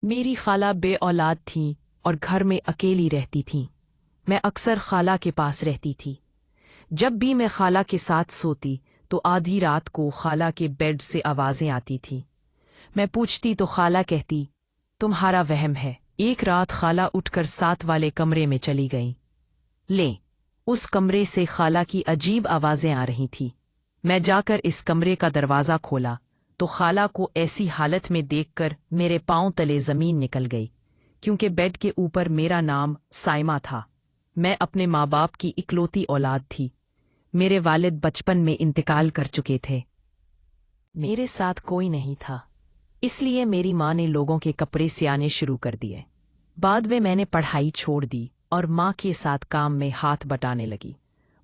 मेरी खाला बे औलाद थीं और घर में अकेली रहती थीं। मैं अक्सर खाला के पास रहती थी। जब भी मैं खाला के साथ सोती तो आधी रात को खाला के बेड से आवाजें आती थीं। मैं पूछती तो खाला कहती, तुम्हारा वहम है। एक रात खाला उठकर साथ वाले कमरे में चली गईं। उस कमरे से खाला की अजीब आवाजें आ रही थीं। मैं जाकर इस कमरे का दरवाज़ा खोला तो खाला को ऐसी हालत में देखकर मेरे पांव तले ज़मीन निकल गई, क्योंकि बेड के ऊपर मेरा नाम साइमा था। मैं अपने माँ बाप की इकलौती औलाद थी। मेरे वालिद बचपन में इंतकाल कर चुके थे। मेरे साथ कोई नहीं था, इसलिए मेरी माँ ने लोगों के कपड़े सियाने शुरू कर दिए। बाद में मैंने पढ़ाई छोड़ दी और माँ के साथ काम में हाथ बटाने लगी।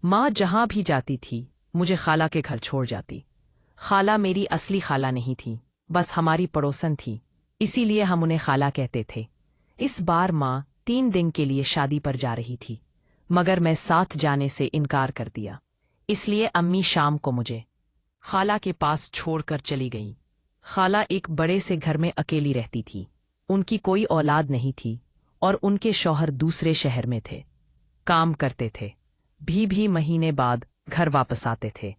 माँ जहाँ भी जाती थी मुझे खाला के घर छोड़ जाती। खाला मेरी असली खाला नहीं थी, बस हमारी पड़ोसन थी, इसीलिए हम उन्हें खाला कहते थे। इस बार माँ 3 दिन के लिए शादी पर जा रही थी, मगर मैं साथ जाने से इनकार कर दिया। इसलिए अम्मी शाम को मुझे खाला के पास छोड़कर चली गईं। खाला एक बड़े से घर में अकेली रहती थी। उनकी कोई औलाद नहीं थी और उनके शौहर दूसरे शहर में थे, काम करते थे। भी महीने बाद घर वापस आते थे।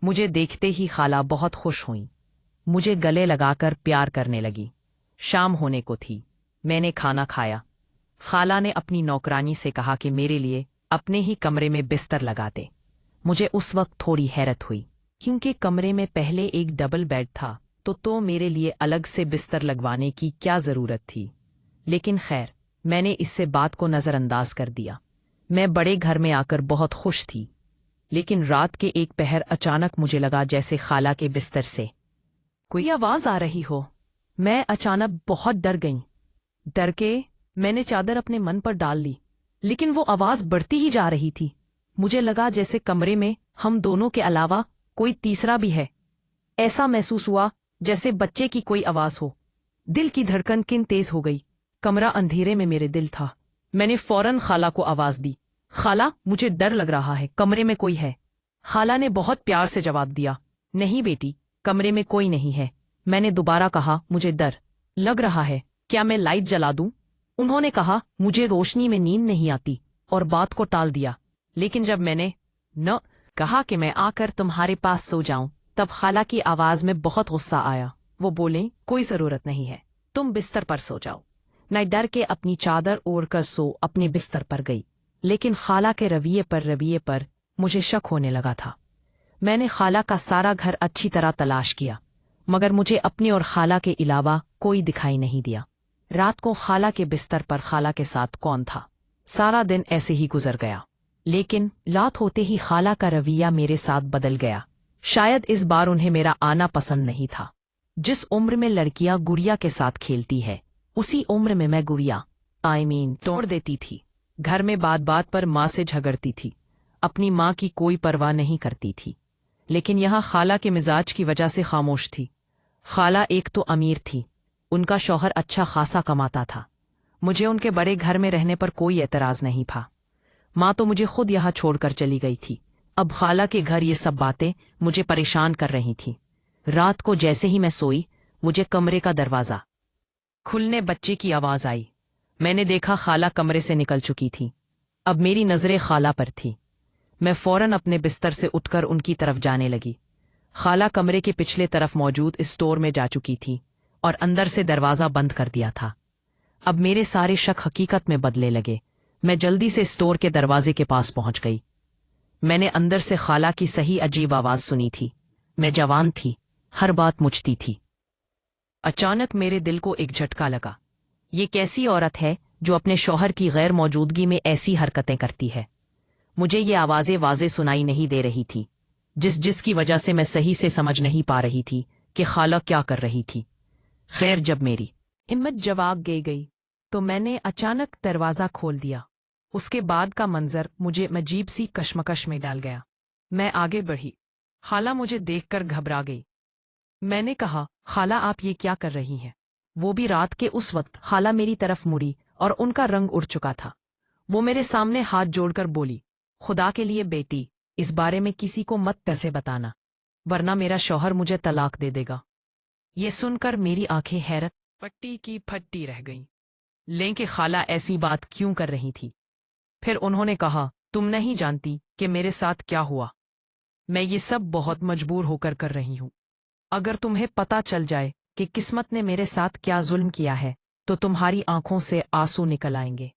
मुझे देखते ही खाला बहुत खुश हुईं। मुझे गले लगाकर प्यार करने लगी। शाम होने को थी, मैंने खाना खाया। खाला ने अपनी नौकरानी से कहा कि मेरे लिए अपने ही कमरे में बिस्तर लगा दे। मुझे उस वक्त थोड़ी हैरत हुई, क्योंकि कमरे में पहले एक डबल बेड था, तो मेरे लिए अलग से बिस्तर लगवाने की क्या ज़रूरत थी। लेकिन खैर, मैंने इससे बात को नज़रअंदाज कर दिया। मैं बड़े घर में आकर बहुत खुश थी, लेकिन रात के एक पहर अचानक मुझे लगा जैसे खाला के बिस्तर से कोई आवाज़ आ रही हो। मैं अचानक बहुत डर गई। डर के मैंने चादर अपने मन पर डाल ली, लेकिन वो आवाज़ बढ़ती ही जा रही थी। मुझे लगा जैसे कमरे में हम दोनों के अलावा कोई तीसरा भी है। ऐसा महसूस हुआ जैसे बच्चे की कोई आवाज़ हो। दिल की धड़कन किन तेज हो गई। कमरा अंधेरे में मेरे दिल था। मैंने फौरन खाला को आवाज़ दी, खाला मुझे डर लग रहा है, कमरे में कोई है। खाला ने बहुत प्यार से जवाब दिया, नहीं बेटी, कमरे में कोई नहीं है। मैंने दोबारा कहा, मुझे डर लग रहा है, क्या मैं लाइट जला दूं? उन्होंने कहा, मुझे रोशनी में नींद नहीं आती, और बात को टाल दिया। लेकिन जब मैंने न कहा कि मैं आकर तुम्हारे पास सो जाऊं, तब खाला की आवाज में बहुत गुस्सा आया। वो बोले, कोई जरूरत नहीं है, तुम बिस्तर पर सो जाओ। मैं डर के अपनी चादर ओढ़कर सो अपने बिस्तर पर गई। लेकिन खाला के रवैये पर मुझे शक होने लगा था। मैंने खाला का सारा घर अच्छी तरह तलाश किया, मगर मुझे अपने और खाला के अलावा कोई दिखाई नहीं दिया। रात को खाला के बिस्तर पर खाला के साथ कौन था? सारा दिन ऐसे ही गुजर गया, लेकिन रात होते ही खाला का रवैया मेरे साथ बदल गया। शायद इस बार उन्हें मेरा आना पसंद नहीं था। जिस उम्र में लड़कियां गुड़िया के साथ खेलती है, उसी उम्र में मैं गुड़िया तोड़ देती थी। घर में बात बात पर माँ से झगड़ती थी, अपनी माँ की कोई परवाह नहीं करती थी। लेकिन यहाँ खाला के मिजाज की वजह से खामोश थी। खाला एक तो अमीर थी, उनका शौहर अच्छा खासा कमाता था। मुझे उनके बड़े घर में रहने पर कोई एतराज नहीं था। माँ तो मुझे खुद यहाँ छोड़कर चली गई थी। अब खाला के घर ये सब बातें मुझे परेशान कर रही थीं। रात को जैसे ही मैं सोई, मुझे कमरे का दरवाज़ा खुलने बच्चे की आवाज़ आई। मैंने देखा खाला कमरे से निकल चुकी थी। अब मेरी नज़रें खाला पर थी। मैं फौरन अपने बिस्तर से उठकर उनकी तरफ जाने लगी। खाला कमरे के पिछले तरफ मौजूद स्टोर में जा चुकी थी और अंदर से दरवाज़ा बंद कर दिया था। अब मेरे सारे शक हकीकत में बदले लगे। मैं जल्दी से स्टोर के दरवाजे के पास पहुंच गई। मैंने अंदर से खाला की सही अजीब आवाज़ सुनी थी। मैं जवान थी, हर बात मुझती थी। अचानक मेरे दिल को एक झटका लगा। ये कैसी औरत है जो अपने शौहर की गैर मौजूदगी में ऐसी हरकतें करती है? मुझे ये आवाज़ें वाज़े सुनाई नहीं दे रही थी, जिसकी वजह से मैं सही से समझ नहीं पा रही थी कि खाला क्या कर रही थी। खैर, जब मेरी हिम्मत जवाब गई तो मैंने अचानक दरवाज़ा खोल दिया। उसके बाद का मंजर मुझे अजीब सी कश्मकश में डाल गया। मैं आगे बढ़ी। खाला मुझे देखकर घबरा गई। मैंने कहा, खाला आप ये क्या कर रही हैं? वो भी रात के उस वक्त। खाला मेरी तरफ मुड़ी और उनका रंग उड़ चुका था। वो मेरे सामने हाथ जोड़कर बोली, खुदा के लिए बेटी, इस बारे में किसी को मत कैसे बताना, वरना मेरा शौहर मुझे तलाक दे देगा। ये सुनकर मेरी आंखें हैरत پٹی کی پھٹی رہ گئی۔ لیکن خالہ ایسی بات کیوں کر رہی تھی؟ پھر انہوں نے کہا، تم نہیں جانتی کہ میرے ساتھ کیا ہوا؟ میں یہ سب بہت مجبور ہو کر کر رہی ہوں۔ اگر تمہیں پتہ چل جائے کہ قسمت نے میرے ساتھ کیا ظلم کیا ہے تو تمہاری آنکھوں سے آنسو نکل آئیں گے۔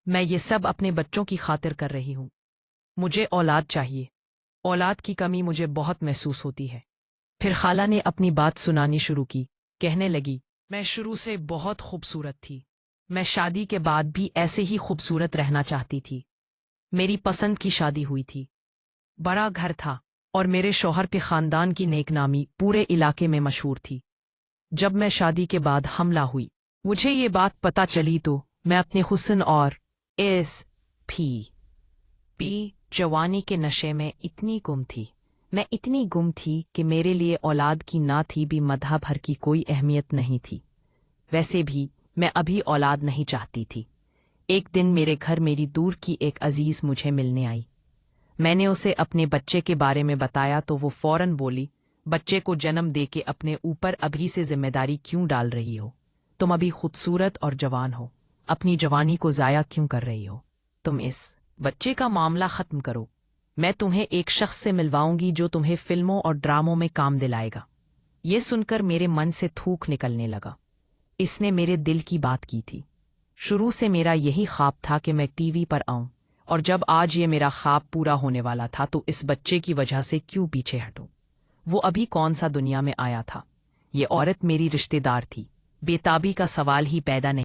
میں یہ سب اپنے بچوں کی خاطر کر رہی ہوں۔ مجھے اولاد چاہیے۔ اولاد کی کمی مجھے بہت محسوس ہوتی ہے۔ پھر خالہ نے اپنی بات سنانی شروع کی، کہنے لگی، میں شروع سے بہت خوبصورت تھی۔ میں شادی کے بعد بھی ایسے ہی خوبصورت رہنا چاہتی تھی۔ میری پسند کی شادی ہوئی تھی، بڑا گھر تھا اور میرے شوہر کے خاندان کی نیک نامی پورے علاقے میں مشہور تھی۔ جب میں شادی کے بعد حاملہ ہوئی، مجھے یہ بات پتہ چلی تو میں اپنے حسن اور پی جوانی کے نشے میں اتنی گم تھی۔ میں اتنی گم تھی کہ میرے لیے اولاد کی نہ تھی بھی مدح بھر کی کوئی اہمیت نہیں تھی۔ ویسے بھی میں ابھی اولاد نہیں چاہتی تھی۔ ایک دن میرے گھر میری دور کی ایک عزیز مجھے ملنے آئی۔ میں نے اسے اپنے بچے کے بارے میں بتایا تو وہ فوراً بولی، بچے کو جنم دے کے اپنے اوپر ابھی سے ذمہ داری کیوں ڈال رہی ہو؟ تم ابھی خوبصورت اور جوان ہو، اپنی جوانی کو ضائع کیوں کر رہی ہو؟ تم اس بچے کا معاملہ ختم کرو۔ میں تمہیں ایک شخص سے ملواؤں گی جو تمہیں فلموں اور ڈراموں میں کام دلائے گا۔ یہ سن کر میرے من سے تھوک نکلنے لگا۔ اس نے میرے دل کی بات کی تھی۔ شروع سے میرا یہی خواب تھا کہ میں ٹی وی پر آؤں، اور جب آج یہ میرا خواب پورا ہونے والا تھا تو اس بچے کی وجہ سے کیوں پیچھے ہٹوں؟ وہ ابھی کون سا دنیا میں آیا تھا؟ یہ عورت میری رشتہ دار تھی، بے تابی کا سوال ہی پیدا نہیں۔